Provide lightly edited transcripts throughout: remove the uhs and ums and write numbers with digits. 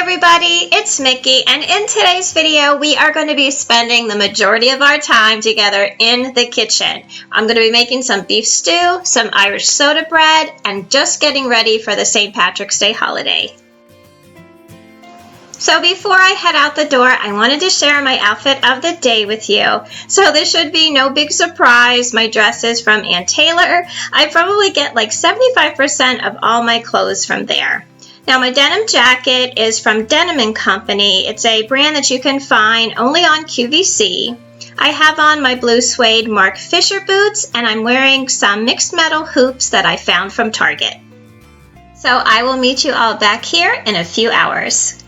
everybody, it's Mickey, and in today's video we are going to be spending the majority of our time together in the kitchen. I'm going to be making some beef stew, some Irish soda bread, and just getting ready for the St. Patrick's Day holiday. So before I head out the door, I wanted to share my outfit of the day with you. So this should be no big surprise. My dress is from Ann Taylor. I probably get like 75% of all my clothes from there. Now my denim jacket is from Denim & Company. It's a brand that you can find only on QVC. I have on my blue suede Mark Fisher boots, and I'm wearing some mixed metal hoops that I found from Target. So I will meet you all back here in a few hours.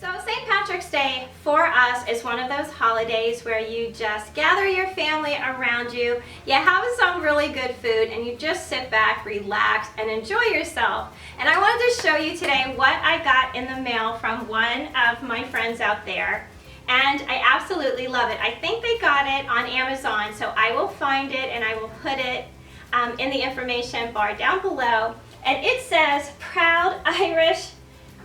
So St. Patrick's Day for us is one of those holidays where you just gather your family around you, you have some really good food, and you just sit back, relax, and enjoy yourself. And I wanted to show you today what I got in the mail from one of my friends out there. And I absolutely love it. I think they got it on Amazon, so I will find it and I will put it in the information bar down below. And it says, Proud Irish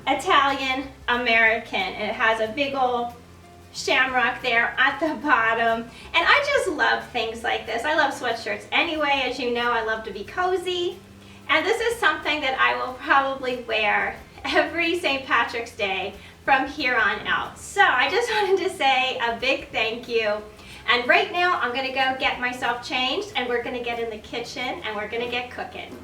Italian American, and it has a big old shamrock there at the bottom. And I just love things like this. I love sweatshirts anyway. As you know, I love to be cozy, and this is something that I will probably wear every St. Patrick's Day from here on out. So I just wanted to say a big thank you. And right now I'm gonna go get myself changed, and we're gonna get in the kitchen and we're gonna get cooking.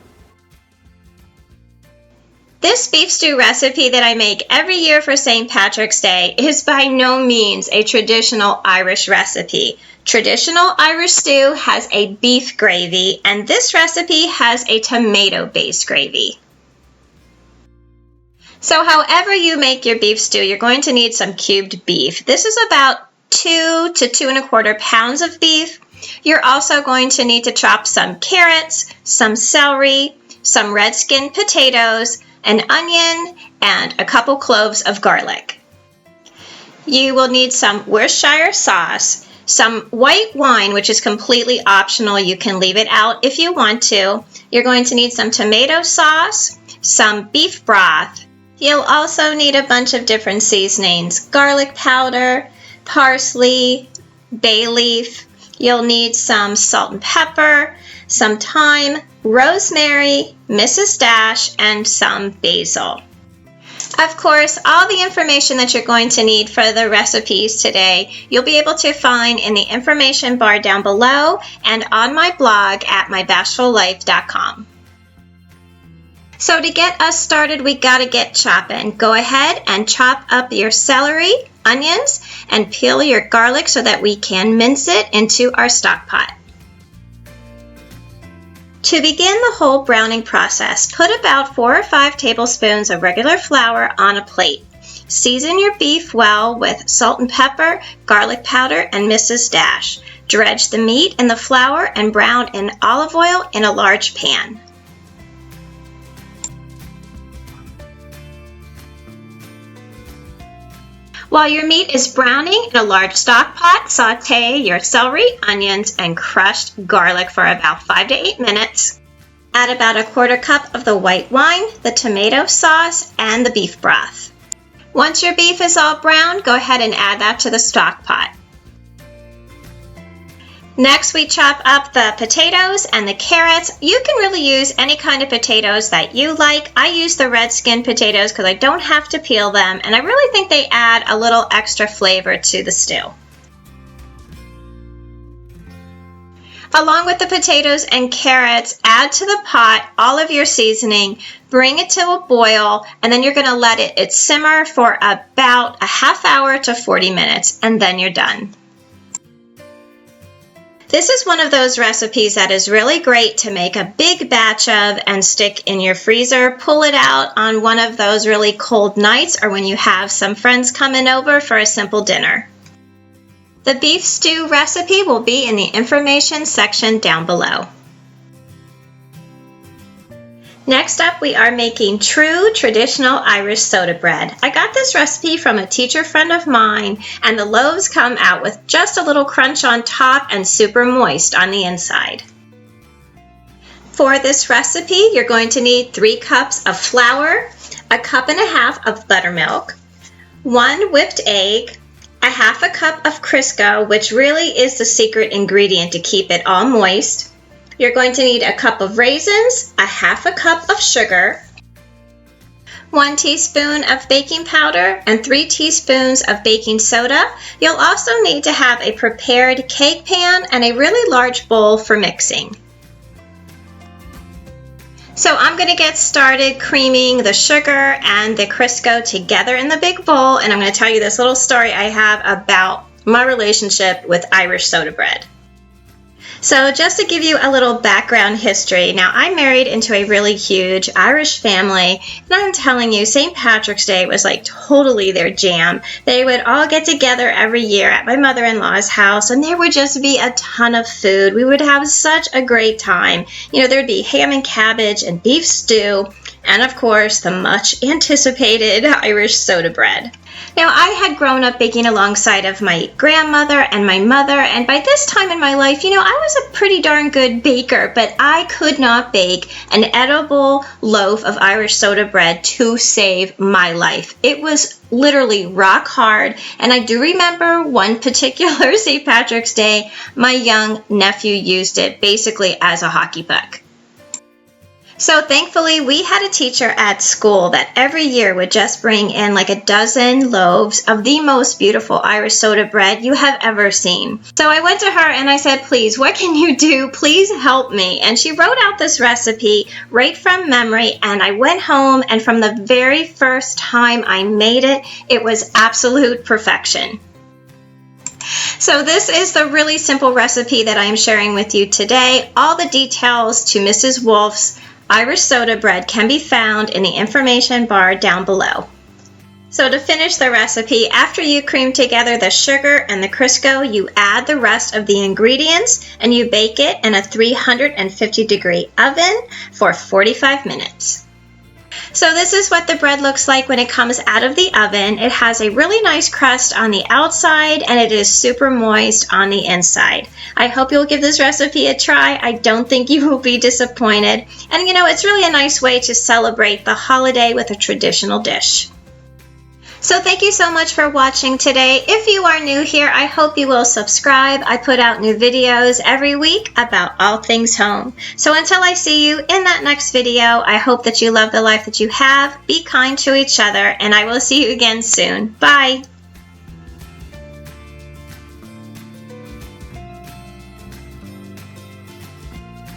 This beef stew recipe that I make every year for St. Patrick's Day is by no means a traditional Irish recipe. Traditional Irish stew has a beef gravy, and this recipe has a tomato-based gravy. So however you make your beef stew, you're going to need some cubed beef. This is about 2 to 2 1/4 pounds of beef. You're also going to need to chop some carrots, some celery, some red skin potatoes, an onion, and a couple cloves of garlic. You will need some Worcestershire sauce, some white wine, which is completely optional. You can leave it out if you want to. You're going to need some tomato sauce, some beef broth. You'll also need a bunch of different seasonings: garlic powder, parsley, bay leaf. You'll need some salt and pepper, some thyme, rosemary, Mrs. Dash, and some basil. Of course, all the information that you're going to need for the recipes today, you'll be able to find in the information bar down below and on my blog at mybashfullife.com. So to get us started, we gotta get chopping. Go ahead and chop up your celery, onions, and peel your garlic so that we can mince it into our stock pot. To begin the whole browning process, put about 4 or 5 tablespoons of regular flour on a plate. Season your beef well with salt and pepper, garlic powder, and Mrs. Dash. Dredge the meat in the flour and brown in olive oil in a large pan. While your meat is browning in a large stock pot, sauté your celery, onions, and crushed garlic for about 5 to 8 minutes. Add about 1/4 cup of the white wine, the tomato sauce, and the beef broth. Once your beef is all brown, go ahead and add that to the stock pot. Next, we chop up the potatoes and the carrots. You can really use any kind of potatoes that you like. I use the red skin potatoes because I don't have to peel them, and I really think they add a little extra flavor to the stew. Along with the potatoes and carrots, add to the pot all of your seasoning, bring it to a boil, and then you're going to let it simmer for about a half hour to 40 minutes, and then you're done. This is one of those recipes that is really great to make a big batch of and stick in your freezer. Pull it out on one of those really cold nights or when you have some friends coming over for a simple dinner. The beef stew recipe will be in the information section down below. Next up, we are making true traditional Irish soda bread. I got this recipe from a teacher friend of mine, and the loaves come out with just a little crunch on top and super moist on the inside. For this recipe, you're going to need 3 cups of flour, a cup and a half of buttermilk, 1 whipped egg, a half a cup of Crisco, which really is the secret ingredient to keep it all moist. You're going to need a cup of raisins, a half a cup of sugar, 1 teaspoon of baking powder, and 3 teaspoons of baking soda. You'll also need to have a prepared cake pan and a really large bowl for mixing. So I'm going to get started creaming the sugar and the Crisco together in the big bowl, and I'm going to tell you this little story I have about my relationship with Irish soda bread. So just to give you a little background history, now I'm married into a really huge Irish family, and I'm telling you, St. Patrick's Day was like totally their jam. They would all get together every year at my mother-in-law's house, and there would just be a ton of food. We would have such a great time. You know, there'd be ham and cabbage and beef stew, and of course, the much anticipated Irish soda bread. Now, I had grown up baking alongside of my grandmother and my mother, and by this time in my life, you know, I was a pretty darn good baker, but I could not bake an edible loaf of Irish soda bread to save my life. It was literally rock hard, and I do remember one particular St. Patrick's Day, my young nephew used it basically as a hockey puck. So thankfully, we had a teacher at school that every year would just bring in like a dozen loaves of the most beautiful Irish soda bread you have ever seen. So I went to her and I said, please, what can you do? Please help me. And she wrote out this recipe right from memory, and I went home, and from the very first time I made it, it was absolute perfection. So this is the really simple recipe that I am sharing with you today. All the details to Mrs. Wolfe's Irish soda bread can be found in the information bar down below. So to finish the recipe, after you cream together the sugar and the Crisco, you add the rest of the ingredients and you bake it in a 350-degree oven for 45 minutes. So this is what the bread looks like when it comes out of the oven. It has a really nice crust on the outside, and it is super moist on the inside. I hope you'll give this recipe a try. I don't think you will be disappointed. And you know, it's really a nice way to celebrate the holiday with a traditional dish. So thank you so much for watching today. If you are new here, I hope you will subscribe. I put out new videos every week about all things home. So until I see you in that next video, I hope that you love the life that you have, be kind to each other, and I will see you again soon. Bye.